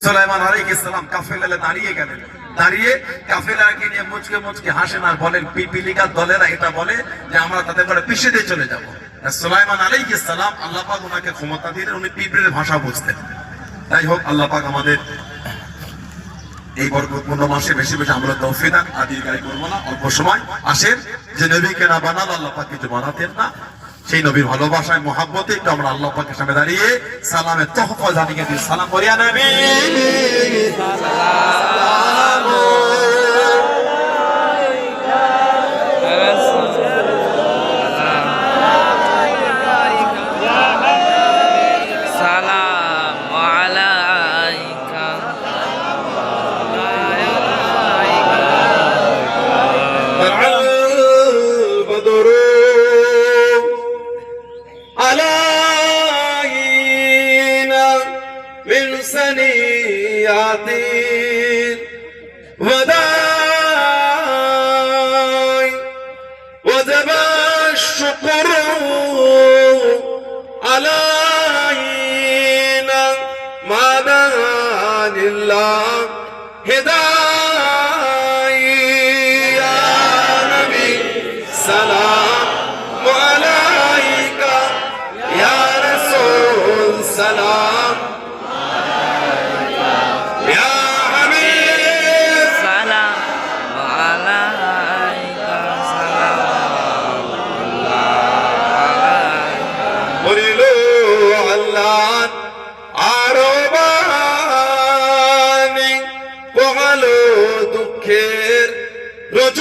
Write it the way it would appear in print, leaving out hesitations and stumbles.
সুলাইমান আলাইহিস সালাম কাফেলায় দাঁড়িয়ে গেলেন। দাঁড়িয়ে কাফেলাকে নিয়ে মুচকে মুচকে হাসেন আর বলেন, পিপিলিকার দলেরা এটা বলে যে আমরা তাদের করে পিছিয়ে দিয়ে চলে যাব। সুলাইমান আলাইহিস সালাম আল্লাহ পাক ওনাকে ক্ষমতা দিলেন, উনি পিঁপড়ের ভাষা বুঝতেন। তাই হোক, আল্লাহ পাক আমাদের এই বরকতপূর্ণ মাসে বেশি বেশি আমরা তৌফিক দান। আদিকারি করবো না, অল্প সময় আসেন। যে নবীকে না বানালো আল্লাহ পাক কিছু বানাতেন না, সেই নবীর ভালোবাসায় মহাব্বতে একটু আমরা আল্লাহ পাকের সামনে দাঁড়িয়ে সালামের তহফা জানিয়ে দিই। সালাম করিয়া নবী وجب الشكر علينا ما دعا لله هداي يا نبي سلام عليك يا رسول سلام দুঃখের রোজ